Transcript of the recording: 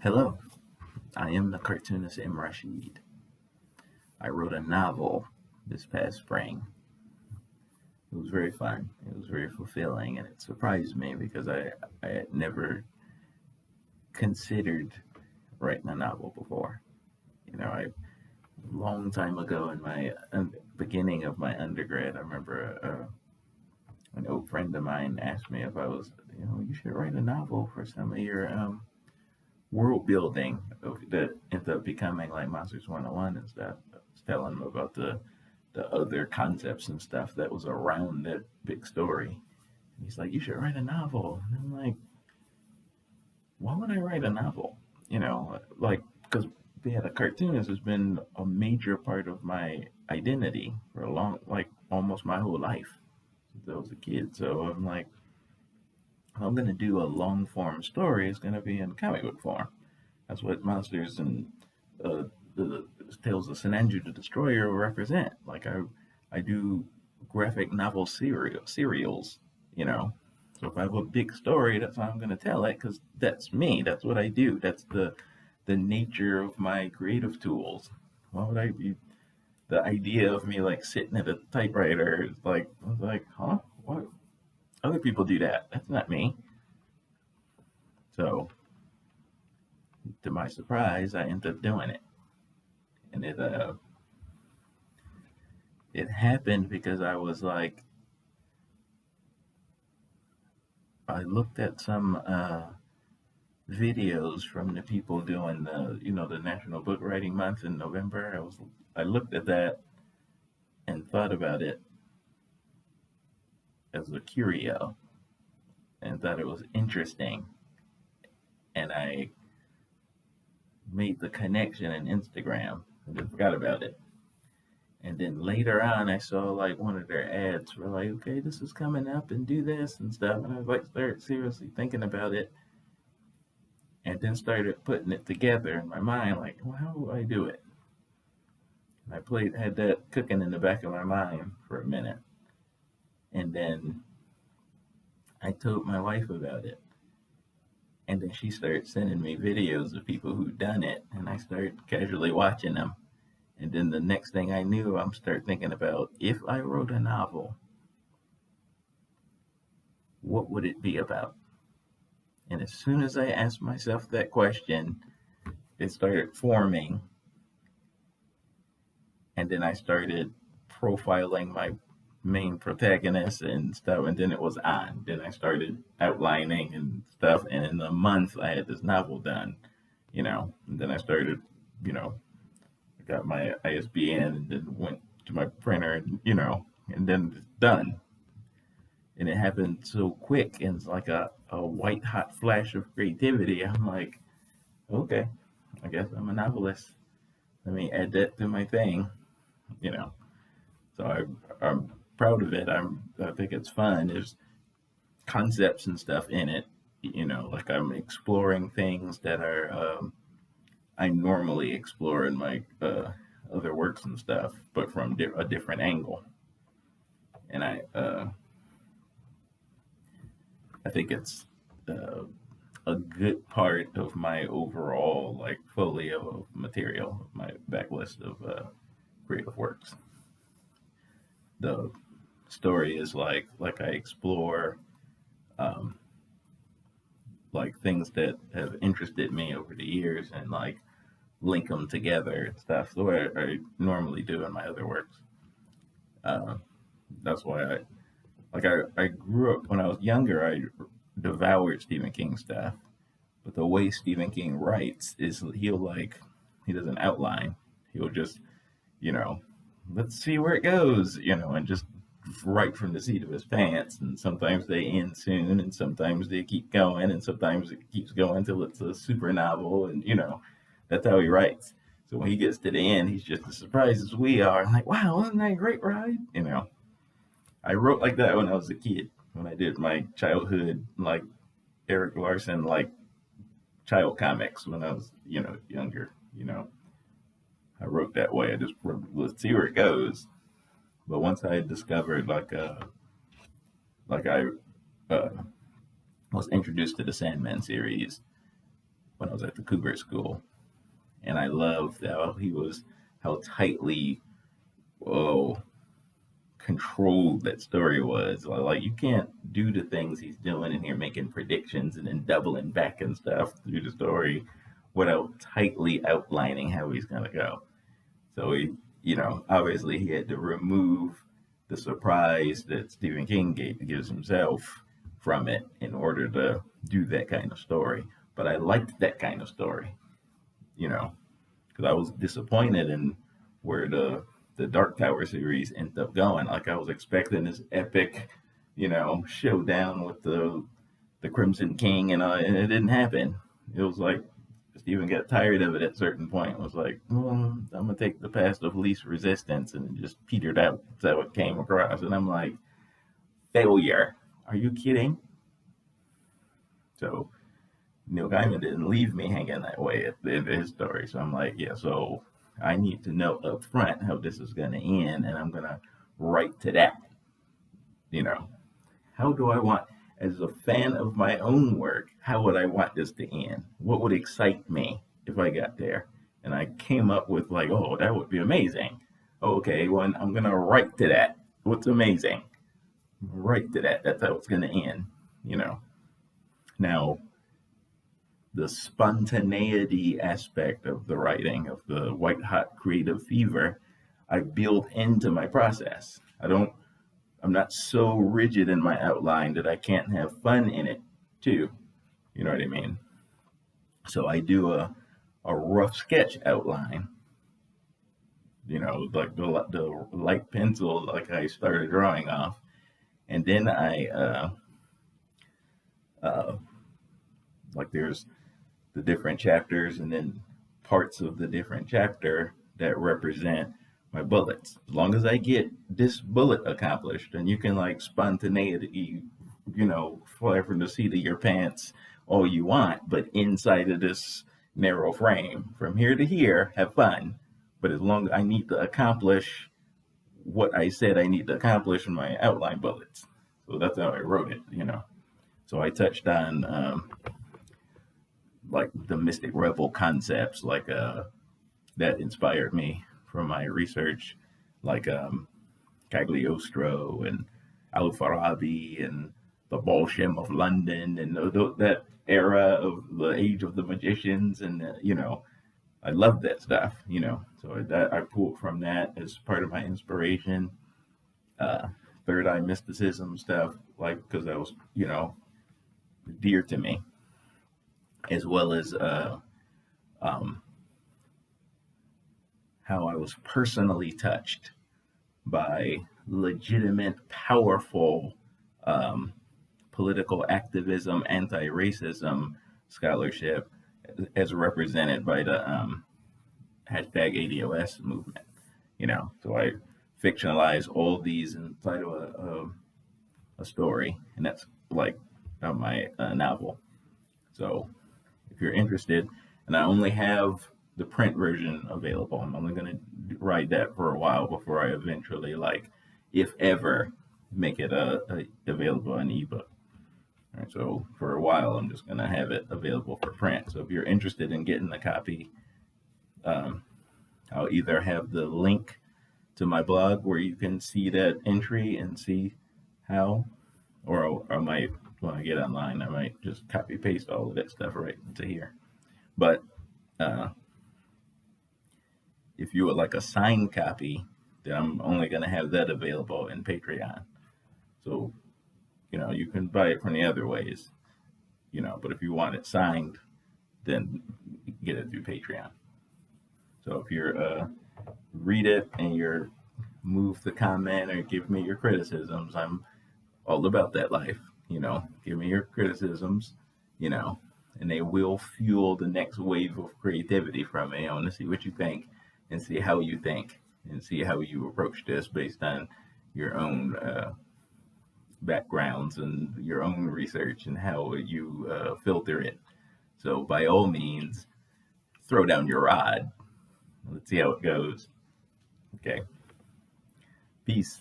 Hello, I am the cartoonist Rasheed. I wrote a novel this past spring. It was very fun. It was very fulfilling, and it surprised me because I had never considered writing a novel before. A long time ago in my beginning of my undergrad, I remember an old friend of mine asked me if I was, you should write a novel for some of your world building that ended up becoming like Monsters 101 and stuff. I was telling him about the other concepts and stuff that was around that big story. And he's like, you should write a novel. And I'm like, why would I write a novel? Like, because being a cartoonist has been a major part of my identity for a long, like almost my whole life since I was a kid. So I'm like, if I'm going to do a long form story, it's going to be in comic book form. That's what Monsters and uh, the Tales of Sinanju the Destroyer represent. Like I do graphic novel serials, you know. So if I have a big story, that's how I'm going to tell it because that's me. That's what I do. That's the nature of my creative tools. Why would I be? The idea of me like sitting at a typewriter is like I was like, huh? What? Other people do that. That's not me. So to my surprise, I ended up doing it, and it happened because I was like, I looked at some videos from the people doing the National Book Writing Month in November. I looked at that and thought about it as a curio and thought it was interesting, and I made the connection in Instagram and then forgot about it. And then later on, I saw like one of their ads for like, okay, this is coming up and do this and stuff. And I was like, start seriously thinking about it and then started putting it together in my mind, like, well, how do I do it? And had that cooking in the back of my mind for a minute. And then I told my wife about it. And then she started sending me videos of people who'd done it. And I started casually watching them. And then the next thing I knew, I'm start thinking about if I wrote a novel, what would it be about? And as soon as I asked myself that question, it started forming. And then I started profiling my main protagonist and stuff. And then it was on. Then I started outlining and stuff. And in a month, I had this novel done, And then I started, I got my ISBN and then went to my printer, and then it's done. And it happened so quick and it's like a white hot flash of creativity. I'm like, okay, I guess I'm a novelist. Let me add that to my thing, you know. So I'm proud of it. I think it's fun. There's concepts and stuff in it, like I'm exploring things that are I normally explore in my other works and stuff, but from a different angle. And I think it's uh, a good part of my overall like folio of material, my backlist of creative works. The story is like I explore um, like things that have interested me over the years and like link them together and stuff the way I normally do in my other works. Uh, that's why I grew up when I was younger. I devoured Stephen King stuff, but the way Stephen King writes is he doesn't outline. He'll just you know let's see where it goes, and just right from the seat of his pants. And sometimes they end soon, and sometimes they keep going, and sometimes it keeps going till it's a super novel, and that's how he writes. So when he gets to the end, he's just as surprised as we are. I'm like, wow, wasn't that a great ride? I wrote like that when I was a kid, when I did my childhood, like Eric Larson, like child comics when I was, younger. I wrote that way. I just wrote, let's see where it goes. But once I discovered, like I uh, was introduced to the Sandman series, when I was at the Cougar School, and I loved how tightly oh, controlled that story was. Like you can't do the things he's doing in here, making predictions and then doubling back and stuff through the story without tightly outlining how he's gonna go. So obviously he had to remove the surprise that Stephen King gives himself from it in order to do that kind of story. But I liked that kind of story, because I was disappointed in where the Dark Tower series ended up going. Like I was expecting this epic, showdown with the Crimson King, and it didn't happen. It was like Steven got tired of it at a certain point. It was like, well, I'm gonna take the path of least resistance, and it just petered out. That's how it came across, and I'm like, failure. Are you kidding? So Neil Gaiman didn't leave me hanging that way at the end of his story. So I'm like, yeah, so I need to know up front how this is going to end, and I'm going to write to that. How do I want, as a fan of my own work, how would I want this to end? What would excite me if I got there? And I came up with like, oh, that would be amazing. Okay, well, I'm going to write to that. What's amazing? Write to that. That's how it's going to end. Now, the spontaneity aspect of the writing, of the white hot creative fever, I build into my process. I'm not so rigid in my outline that I can't have fun in it too. You know what I mean? So I do a rough sketch outline, like the light pencil, like I started drawing off. And then like there's the different chapters and then parts of the different chapter that represent my bullets. As long as I get this bullet accomplished, and you can like spontaneity, fly from the seat of your pants all you want, but inside of this narrow frame, from here to here, have fun. But as long as I need to accomplish what I said I need to accomplish in my outline bullets. So that's how I wrote it, So I touched on like the mystic rebel concepts, like that inspired me from my research, like Cagliostro and Al-Farabi and the Bolshevik of London and that era of the age of the magicians, and I love that stuff, So I pulled from that as part of my inspiration. Third eye mysticism stuff, like because that was dear to me, as well as how I was personally touched by legitimate, powerful political activism, anti-racism scholarship, as represented by the hashtag ADOS movement. So I fictionalize all these inside of a story, and that's like my novel. So if you're interested, and I only have the print version available, I'm only going to write that for a while before I eventually, like, if ever, make it available in ebook. All right, so for a while, I'm just going to have it available for print. So if you're interested in getting a copy, I'll either have the link to my blog where you can see that entry and see how, or I might, when I get online, I might just copy paste all of that stuff right into here. But if you would like a signed copy, then I'm only going to have that available in Patreon. So, you can buy it from the other ways, but if you want it signed, then get it through Patreon. So if you're read it and you're moved to comment or give me your criticisms, I'm all about that life. Give me your criticisms, and they will fuel the next wave of creativity from me. I want to see what you think and see how you think and see how you approach this based on your own backgrounds and your own research and how you filter it. So by all means, throw down your rod. Let's see how it goes. Okay. Peace.